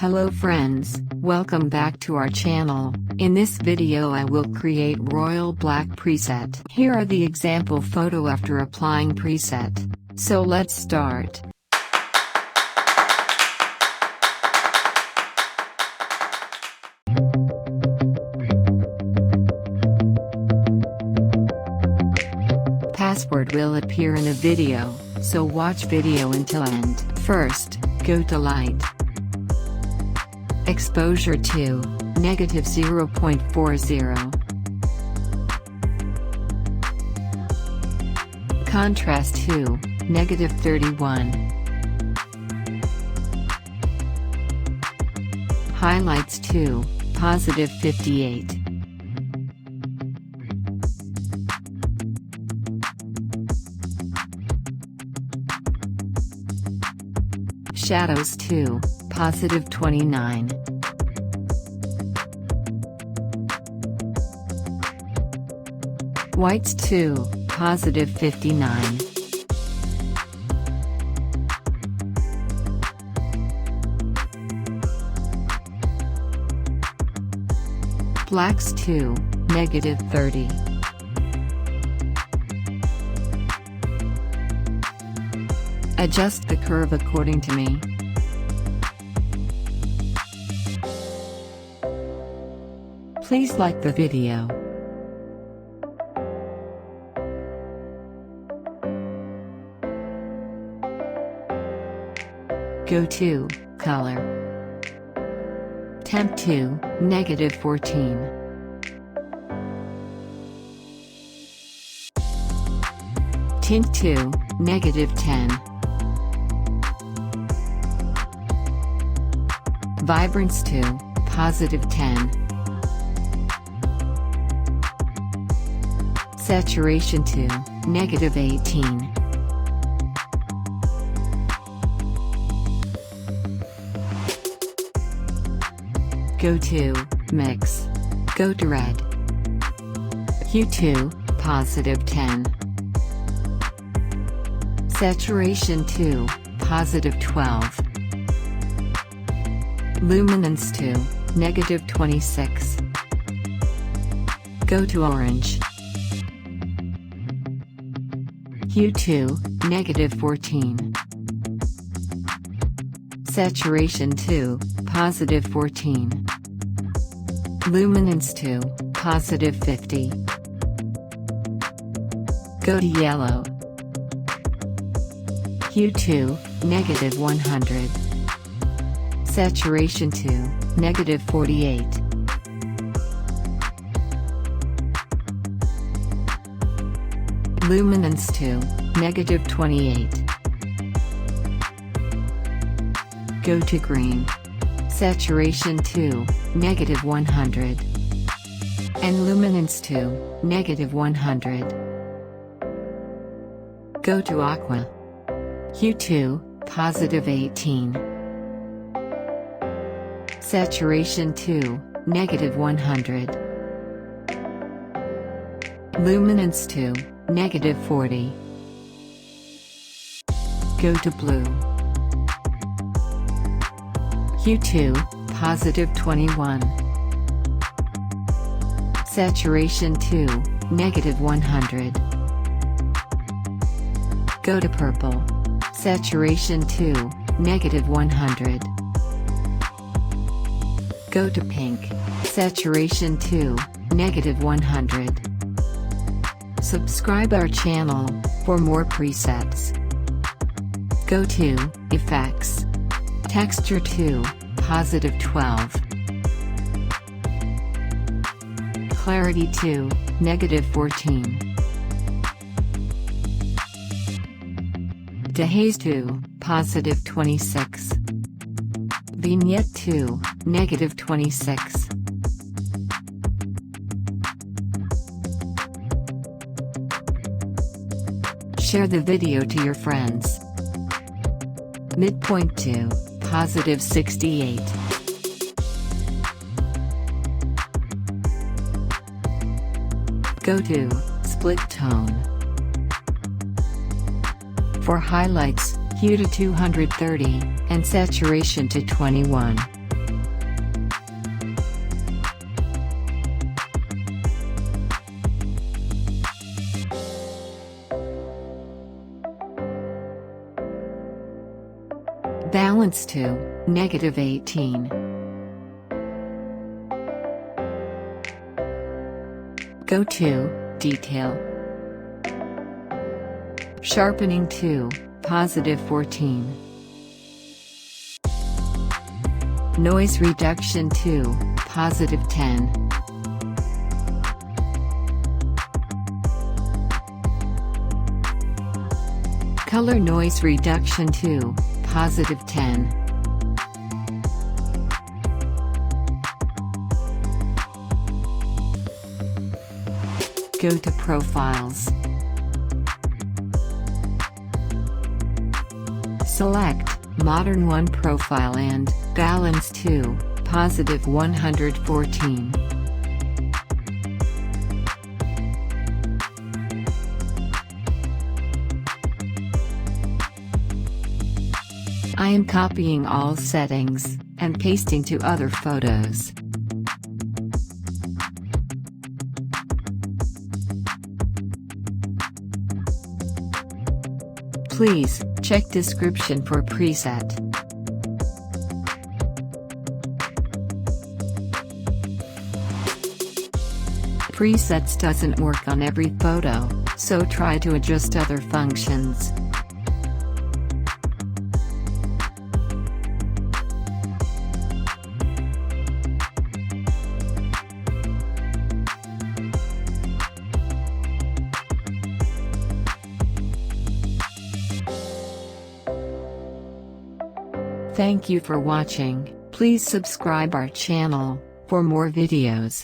Hello friends, welcome back to our channel. In this video I will create royal black preset. Here are the example photo after applying preset. So let's start. Password will appear in the video, so watch video until end. First, go to light. Exposure to -0.40. Contrast to -31. Highlights to +58. Shadows to +29. Whites to +59. Blacks to -30. Adjust the curve according to me. Please like the video. Go to Color. Temp to -14. Tint to -10. Vibrance to +10. Saturation to -18. Go to Mix. Go to Red. Hue to +10. Saturation to +12. Luminance to -26. Go to Orange. Hue to -14. Saturation to +14. Luminance to +50. Go to Yellow. Hue to -100. Saturation to -48. Luminance to -28. Go to Green. Saturation to -100. And luminance to -100. Go to Aqua. Hue to +18. Saturation to -100. Luminance to -40. Go to Blue. Hue to +21. Saturation to -100. Go to Purple. Saturation to -100. Go to Pink. Saturation to -100. Subscribe our channel for more presets. Go to Effects. Texture to +12. Clarity to -14. Dehaze to +26. Vignette to -26. Share the video to your friends. Midpoint to +68. Go to Split Tone. For highlights, hue to 230, and saturation to 21. Balance to -18. Go to Detail. Sharpening to +14. Noise reduction to +10. Color noise reduction to +10. Go to Profiles. Select Modern 1 Profile and Balance to +114. I am copying all settings and pasting to other photos. Please check description for preset. Presets doesn't work on every photo, so try to adjust other functions. Thank you for watching. Please subscribe our channel for more videos.